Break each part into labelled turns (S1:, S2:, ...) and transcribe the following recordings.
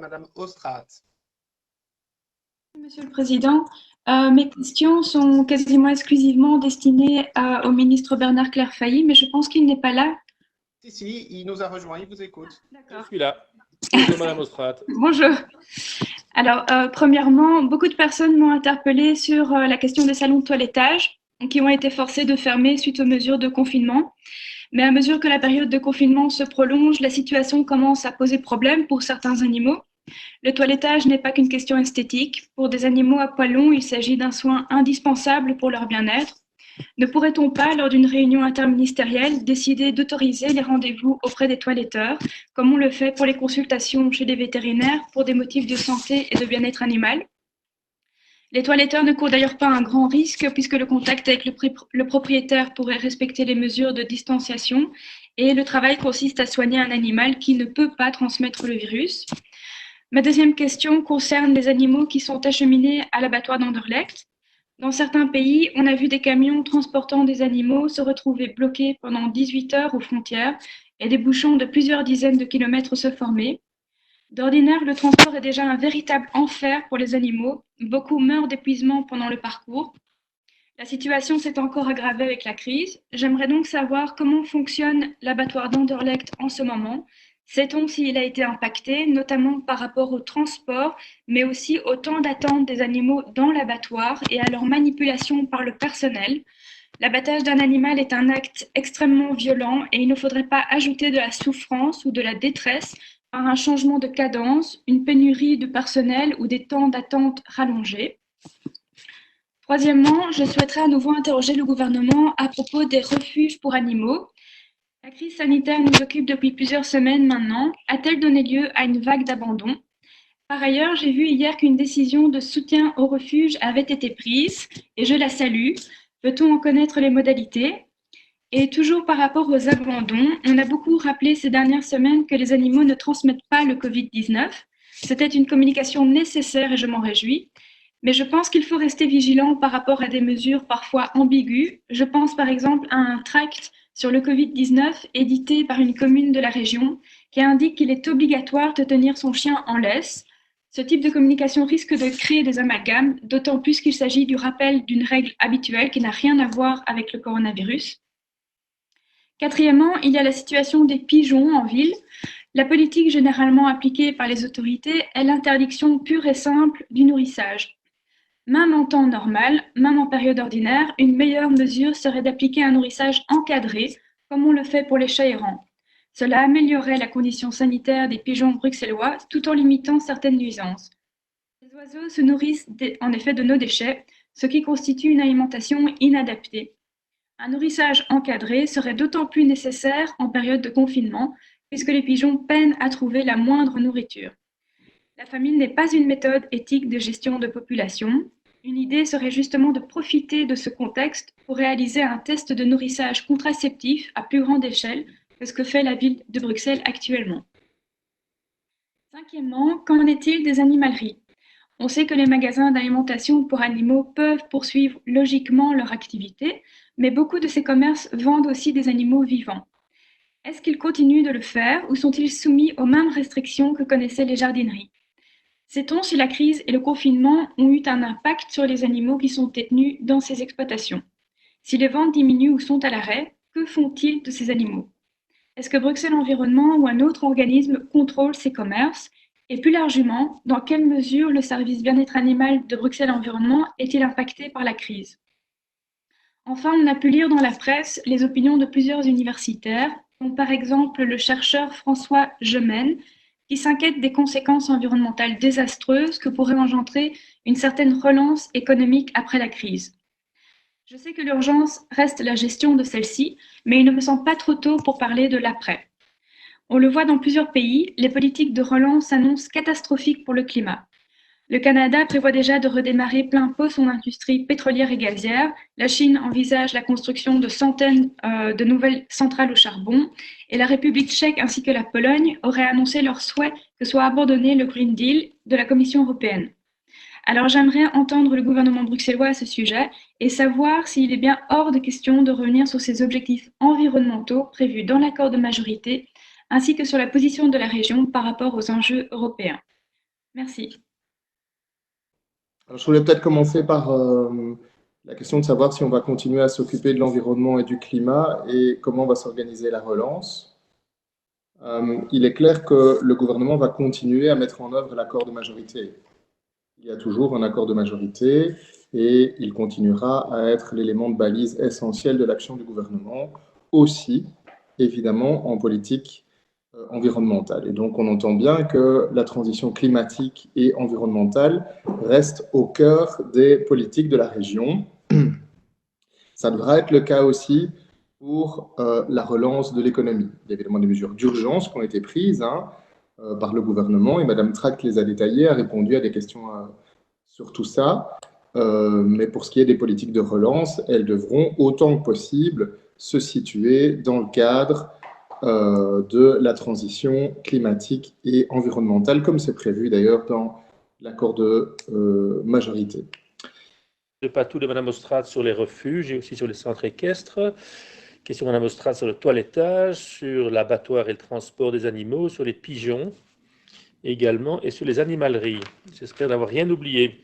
S1: Madame Ostrate.
S2: Monsieur le Président, mes questions sont quasiment exclusivement destinées au ministre Bernard Clairfailly, mais je pense qu'il n'est pas là.
S1: Si, il nous a rejoint, il vous écoute.
S3: Je
S2: D'accord.
S3: suis là. Bonjour Madame Ostrate.
S2: Bonjour. Alors, premièrement, beaucoup de personnes m'ont interpellée sur la question des salons de toilettage qui ont été forcés de fermer suite aux mesures de confinement. Mais à mesure que la période de confinement se prolonge, la situation commence à poser problème pour certains animaux. Le toilettage n'est pas qu'une question esthétique. Pour des animaux à poils longs, il s'agit d'un soin indispensable pour leur bien-être. Ne pourrait-on pas, lors d'une réunion interministérielle, décider d'autoriser les rendez-vous auprès des toiletteurs, comme on le fait pour les consultations chez des vétérinaires pour des motifs de santé et de bien-être animal? Les toiletteurs ne courent d'ailleurs pas un grand risque puisque le contact avec le propriétaire pourrait respecter les mesures de distanciation et le travail consiste à soigner un animal qui ne peut pas transmettre le virus. Ma deuxième question concerne les animaux qui sont acheminés à l'abattoir d'Anderlecht. Dans certains pays, on a vu des camions transportant des animaux se retrouver bloqués pendant 18 heures aux frontières et des bouchons de plusieurs dizaines de kilomètres se former. D'ordinaire, le transport est déjà un véritable enfer pour les animaux. Beaucoup meurent d'épuisement pendant le parcours. La situation s'est encore aggravée avec la crise. J'aimerais donc savoir comment fonctionne l'abattoir d'Anderlecht en ce moment. Sait-on s'il a été impacté, notamment par rapport au transport, mais aussi au temps d'attente des animaux dans l'abattoir et à leur manipulation par le personnel? L'abattage d'un animal est un acte extrêmement violent et il ne faudrait pas ajouter de la souffrance ou de la détresse par un changement de cadence, une pénurie de personnel ou des temps d'attente rallongés. Troisièmement, je souhaiterais à nouveau interroger le gouvernement à propos des refuges pour animaux. La crise sanitaire nous occupe depuis plusieurs semaines maintenant. A-t-elle donné lieu à une vague d'abandon? Par ailleurs, j'ai vu hier qu'une décision de soutien aux refuges avait été prise et je la salue. Peut-on en connaître les modalités? Et toujours par rapport aux abandons, on a beaucoup rappelé ces dernières semaines que les animaux ne transmettent pas le Covid-19. C'était une communication nécessaire et je m'en réjouis. Mais je pense qu'il faut rester vigilant par rapport à des mesures parfois ambiguës. Je pense par exemple à un tract sur le Covid-19 édité par une commune de la région qui indique qu'il est obligatoire de tenir son chien en laisse. Ce type de communication risque de créer des amalgames, d'autant plus qu'il s'agit du rappel d'une règle habituelle qui n'a rien à voir avec le coronavirus. Quatrièmement, il y a la situation des pigeons en ville. La politique généralement appliquée par les autorités est l'interdiction pure et simple du nourrissage. Même en temps normal, même en période ordinaire, une meilleure mesure serait d'appliquer un nourrissage encadré, comme on le fait pour les chats errants. Cela améliorerait la condition sanitaire des pigeons bruxellois tout en limitant certaines nuisances. Les oiseaux se nourrissent en effet de nos déchets, ce qui constitue une alimentation inadaptée. Un nourrissage encadré serait d'autant plus nécessaire en période de confinement, puisque les pigeons peinent à trouver la moindre nourriture. La famine n'est pas une méthode éthique de gestion de population. Une idée serait justement de profiter de ce contexte pour réaliser un test de nourrissage contraceptif à plus grande échelle que ce que fait la ville de Bruxelles actuellement. Cinquièmement, qu'en est-il des animaleries? On sait que les magasins d'alimentation pour animaux peuvent poursuivre logiquement leur activité, mais beaucoup de ces commerces vendent aussi des animaux vivants. Est-ce qu'ils continuent de le faire ou sont-ils soumis aux mêmes restrictions que connaissaient les jardineries? Sait-on si la crise et le confinement ont eu un impact sur les animaux qui sont détenus dans ces exploitations? Si les ventes diminuent ou sont à l'arrêt, que font-ils de ces animaux? Est-ce que Bruxelles Environnement ou un autre organisme contrôle ces commerces? Et plus largement, dans quelle mesure le service bien-être animal de Bruxelles Environnement est-il impacté par la crise? Enfin, on a pu lire dans la presse les opinions de plusieurs universitaires, dont par exemple le chercheur François Gemène, qui s'inquiète des conséquences environnementales désastreuses que pourrait engendrer une certaine relance économique après la crise. Je sais que l'urgence reste la gestion de celle-ci, mais il ne me semble pas trop tôt pour parler de l'après. On le voit dans plusieurs pays, les politiques de relance s'annoncent catastrophiques pour le climat. Le Canada prévoit déjà de redémarrer plein pot son industrie pétrolière et gazière. La Chine envisage la construction de centaines de nouvelles centrales au charbon. Et la République tchèque ainsi que la Pologne auraient annoncé leur souhait que soit abandonné le Green Deal de la Commission européenne. Alors j'aimerais entendre le gouvernement bruxellois à ce sujet et savoir s'il est bien hors de question de revenir sur ces objectifs environnementaux prévus dans l'accord de majorité, ainsi que sur la position de la région par rapport aux enjeux européens. Merci.
S1: Alors, je voulais peut-être commencer par la question de savoir si on va continuer à s'occuper de l'environnement et du climat et comment va s'organiser la relance. Il est clair que le gouvernement va continuer à mettre en œuvre l'accord de majorité. Il y a toujours un accord de majorité et il continuera à être l'élément de balise essentiel de l'action du gouvernement, aussi évidemment en politique environnementale. Et donc on entend bien que la transition climatique et environnementale reste au cœur des politiques de la région. Ça devra être le cas aussi pour la relance de l'économie. Il y a évidemment des mesures d'urgence qui ont été prises par le gouvernement et Madame Tract les a détaillées, a répondu à des questions sur tout ça. Mais pour ce qui est des politiques de relance, elles devront autant que possible se situer dans le cadre de la transition climatique et environnementale, comme c'est prévu d'ailleurs dans l'accord de majorité.
S3: De Patou de Mme Ostrade sur les refuges et aussi sur les centres équestres. Question de Mme Ostrade sur le toilettage, sur l'abattoir et le transport des animaux, sur les pigeons également et sur les animaleries. J'espère n'avoir rien oublié.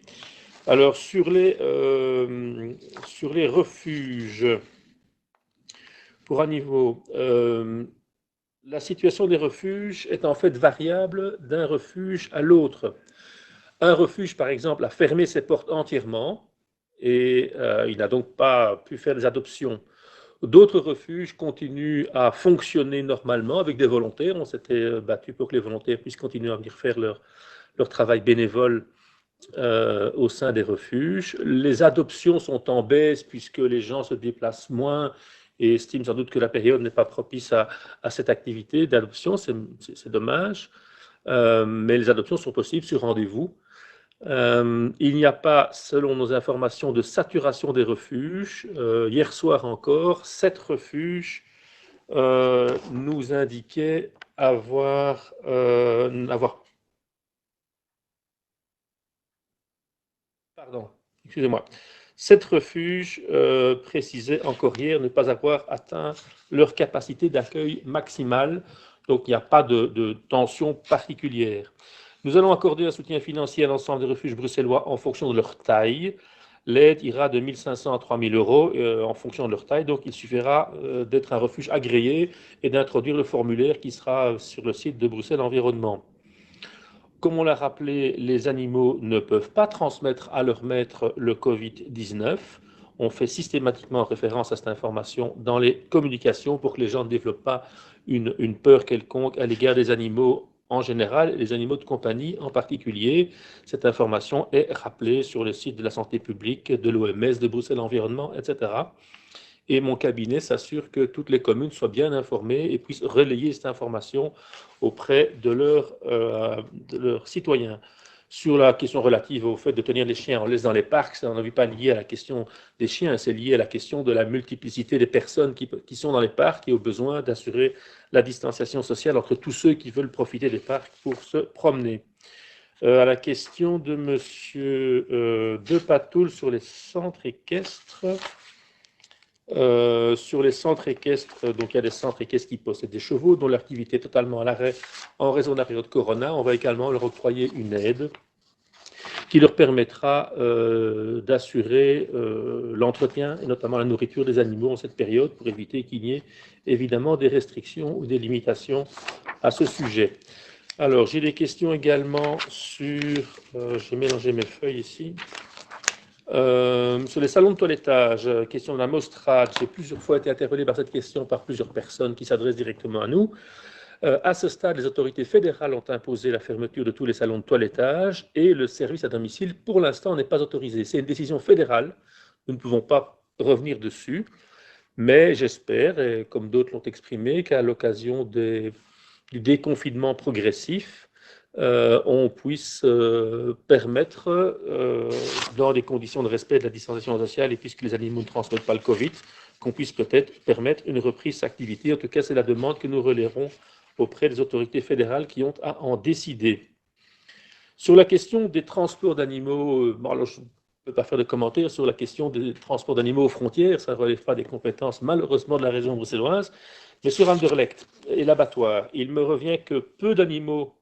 S3: Alors, sur les refuges pour animaux, la situation des refuges est en fait variable d'un refuge à l'autre. Un refuge, par exemple, a fermé ses portes entièrement et il n'a donc pas pu faire des adoptions. D'autres refuges continuent à fonctionner normalement avec des volontaires. On s'était battu pour que les volontaires puissent continuer à venir faire leur travail bénévole au sein des refuges. Les adoptions sont en baisse puisque les gens se déplacent moins et estiment sans doute que la période n'est pas propice à cette activité d'adoption. C'est dommage, mais les adoptions sont possibles sur rendez-vous. Il n'y a pas, selon nos informations, de saturation des refuges. Hier soir encore, 7 refuges nous indiquaient avoir pardon, excusez-moi. 7 refuges précisaient encore hier ne pas avoir atteint leur capacité d'accueil maximale, donc il n'y a pas de tension particulière. Nous allons accorder un soutien financier à l'ensemble des refuges bruxellois en fonction de leur taille. L'aide ira de 1 500 à 3 000 euros en fonction de leur taille, donc il suffira d'être un refuge agréé et d'introduire le formulaire qui sera sur le site de Bruxelles Environnement. Comme on l'a rappelé, les animaux ne peuvent pas transmettre à leur maître le Covid-19. On fait systématiquement référence à cette information dans les communications pour que les gens ne développent pas une peur quelconque à l'égard des animaux en général et les animaux de compagnie en particulier. Cette information est rappelée sur le site de la santé publique, de l'OMS, de Bruxelles Environnement, etc. Et mon cabinet s'assure que toutes les communes soient bien informées et puissent relayer cette information auprès de leurs citoyens. Sur la question relative au fait de tenir les chiens en laisse dans les parcs, ça n'est pas lié à la question des chiens, c'est lié à la question de la multiplicité des personnes qui sont dans les parcs et au besoin d'assurer la distanciation sociale entre tous ceux qui veulent profiter des parcs pour se promener. À la question de M. De Patoul sur les centres équestres. Sur les centres équestres, donc il y a des centres équestres qui possèdent des chevaux dont l'activité est totalement à l'arrêt en raison de la période Corona. On va également leur octroyer une aide qui leur permettra d'assurer l'entretien et notamment la nourriture des animaux en cette période pour éviter qu'il y ait évidemment des restrictions ou des limitations à ce sujet. Alors j'ai des questions également sur, j'ai mélangé mes feuilles ici. Sur les salons de toilettage, question de la Mostrade, j'ai plusieurs fois été interpellé par cette question par plusieurs personnes qui s'adressent directement à nous. À ce stade, les autorités fédérales ont imposé la fermeture de tous les salons de toilettage et le service à domicile, pour l'instant, n'est pas autorisé. C'est une décision fédérale, nous ne pouvons pas revenir dessus, mais j'espère, et comme d'autres l'ont exprimé, qu'à l'occasion du déconfinement progressif, on puisse permettre, dans des conditions de respect de la distanciation sociale et puisque les animaux ne transmettent pas le Covid, qu'on puisse peut-être permettre une reprise d'activité. En tout cas, c'est la demande que nous relayerons auprès des autorités fédérales qui ont à en décider. Sur la question des transports d'animaux, alors je ne peux pas faire de commentaires sur la question des transports d'animaux aux frontières, ça ne relève pas des compétences malheureusement de la région bruxelloise, mais sur Anderlecht et l'abattoir, il me revient que peu d'animaux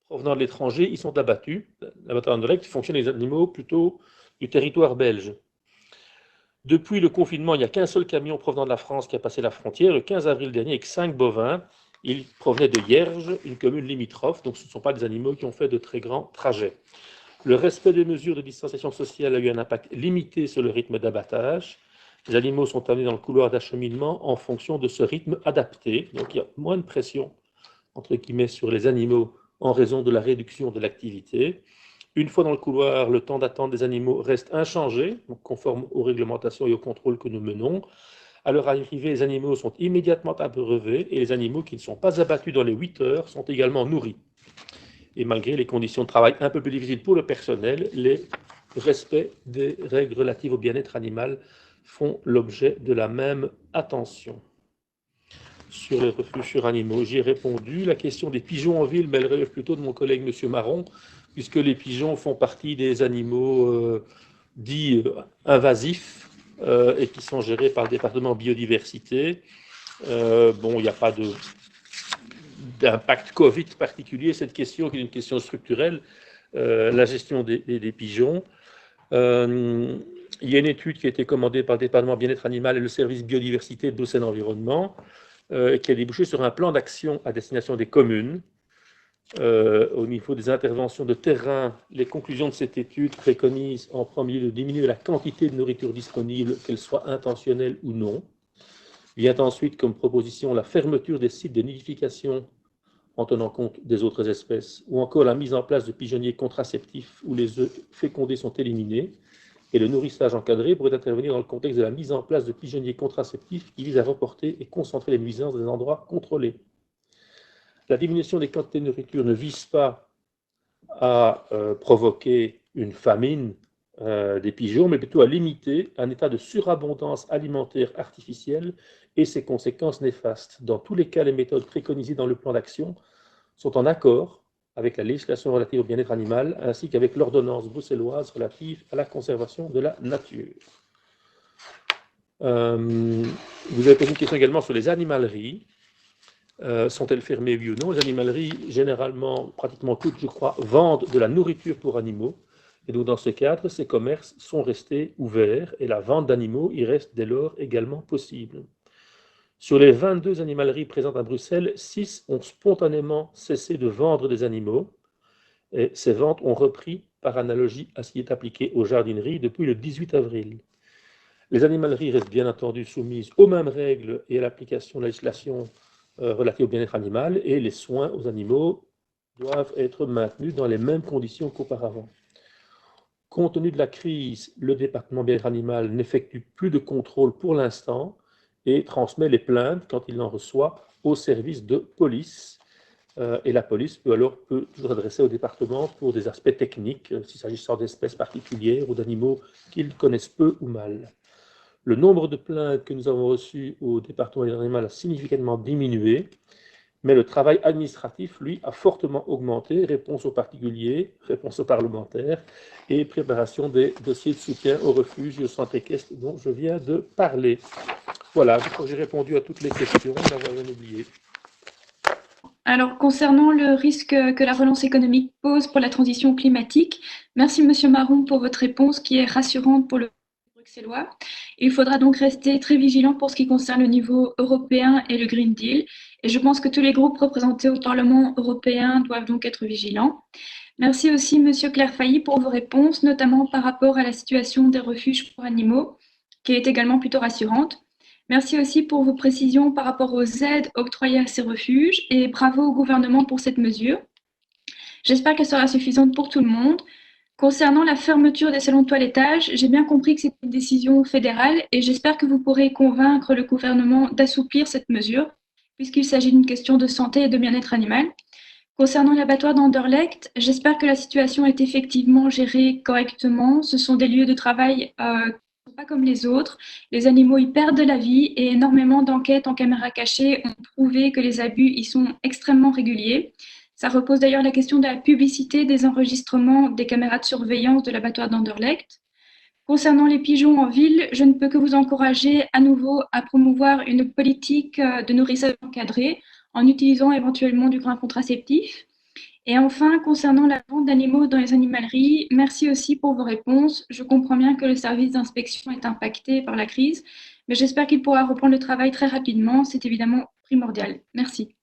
S3: provenant de l'étranger, ils sont abattus. L'abattoir d'Anderlecht fonctionne avec des animaux plutôt du territoire belge. Depuis le confinement, il n'y a qu'un seul camion provenant de la France qui a passé la frontière le 15 avril dernier avec 5 bovins. Ils provenaient de Hierges, une commune limitrophe, donc ce ne sont pas des animaux qui ont fait de très grands trajets. Le respect des mesures de distanciation sociale a eu un impact limité sur le rythme d'abattage. Les animaux sont amenés dans le couloir d'acheminement en fonction de ce rythme adapté, donc il y a moins de pression, entre guillemets, sur les animaux en raison de la réduction de l'activité. Une fois dans le couloir, le temps d'attente des animaux reste inchangé, donc conforme aux réglementations et aux contrôles que nous menons. À leur arrivée, les animaux sont immédiatement abreuvés et les animaux qui ne sont pas abattus dans les 8 heures sont également nourris. Et malgré les conditions de travail un peu plus difficiles pour le personnel, les respects des règles relatives au bien-être animal font l'objet de la même attention. Sur les refuges sur animaux, j'y ai répondu. La question des pigeons en ville, mais elle relève plutôt de mon collègue M. Marron, puisque les pigeons font partie des animaux dits invasifs et qui sont gérés par le département biodiversité. Bon, il n'y a pas d'impact Covid particulier, cette question qui est une question structurelle, la gestion des pigeons. Il y a une étude qui a été commandée par le département bien-être animal et le service biodiversité de Bruxelles Environnement, qui a débouché sur un plan d'action à destination des communes. Au niveau des interventions de terrain, les conclusions de cette étude préconisent en premier lieu de diminuer la quantité de nourriture disponible, qu'elle soit intentionnelle ou non. Vient ensuite comme proposition la fermeture des sites de nidification en tenant compte des autres espèces, ou encore la mise en place de pigeonniers contraceptifs où les œufs fécondés sont éliminés, et le nourrissage encadré pourrait intervenir dans le contexte de la mise en place de pigeonniers contraceptifs qui visent à reporter et concentrer les nuisances dans des endroits contrôlés. La diminution des quantités de nourriture ne vise pas à provoquer une famine des pigeons, mais plutôt à limiter un état de surabondance alimentaire artificielle et ses conséquences néfastes. Dans tous les cas, les méthodes préconisées dans le plan d'action sont en accord avec la législation relative au bien-être animal, ainsi qu'avec l'ordonnance bruxelloise relative à la conservation de la nature. Vous avez posé une question également sur les animaleries. Sont-elles fermées, oui ou non? Les animaleries, généralement, pratiquement toutes, je crois, vendent de la nourriture pour animaux. Et donc, dans ce cadre, ces commerces sont restés ouverts et la vente d'animaux y reste dès lors également possible. Sur les 22 animaleries présentes à Bruxelles, 6 ont spontanément cessé de vendre des animaux. Et ces ventes ont repris par analogie à ce qui est appliqué aux jardineries depuis le 18 avril. Les animaleries restent bien entendu soumises aux mêmes règles et à l'application de la législation relative au bien-être animal, et les soins aux animaux doivent être maintenus dans les mêmes conditions qu'auparavant. Compte tenu de la crise, le département bien-être animal n'effectue plus de contrôle pour l'instant et transmet les plaintes quand il en reçoit au service de police. Et la police peut toujours adresser au département pour des aspects techniques, s'il s'agissant d'espèces particulières ou d'animaux qu'ils connaissent peu ou mal. Le nombre de plaintes que nous avons reçues au département bien-être animal a significativement diminué, mais le travail administratif, lui, a fortement augmenté, réponse aux particuliers, réponse aux parlementaires et préparation des dossiers de soutien aux refuges et aux centres équestres dont je viens de parler. Voilà, je crois que j'ai répondu à toutes les questions, d'avoir rien oublié.
S2: Alors, concernant le risque que la relance économique pose pour la transition climatique, merci Monsieur Marron pour votre réponse qui est rassurante pour le bruxellois. Il faudra donc rester très vigilant pour ce qui concerne le niveau européen et le Green Deal. Et je pense que tous les groupes représentés au Parlement européen doivent donc être vigilants. Merci aussi Monsieur Clairfailly pour vos réponses, notamment par rapport à la situation des refuges pour animaux, qui est également plutôt rassurante. Merci aussi pour vos précisions par rapport aux aides octroyées à ces refuges et bravo au gouvernement pour cette mesure. J'espère qu'elle sera suffisante pour tout le monde. Concernant la fermeture des salons de toilettage, j'ai bien compris que c'est une décision fédérale et j'espère que vous pourrez convaincre le gouvernement d'assouplir cette mesure, puisqu'il s'agit d'une question de santé et de bien-être animal. Concernant l'abattoir d'Anderlecht, j'espère que la situation est effectivement gérée correctement. Ce sont des lieux de travail pas comme les autres. Les animaux y perdent de la vie et énormément d'enquêtes en caméra cachée ont prouvé que les abus y sont extrêmement réguliers. Ça repose d'ailleurs la question de la publicité des enregistrements des caméras de surveillance de l'abattoir d'Anderlecht. Concernant les pigeons en ville, je ne peux que vous encourager à nouveau à promouvoir une politique de nourrissage encadrée en utilisant éventuellement du grain contraceptif. Et enfin, concernant la vente d'animaux dans les animaleries, merci aussi pour vos réponses. Je comprends bien que le service d'inspection est impacté par la crise, mais j'espère qu'il pourra reprendre le travail très rapidement. C'est évidemment primordial. Merci.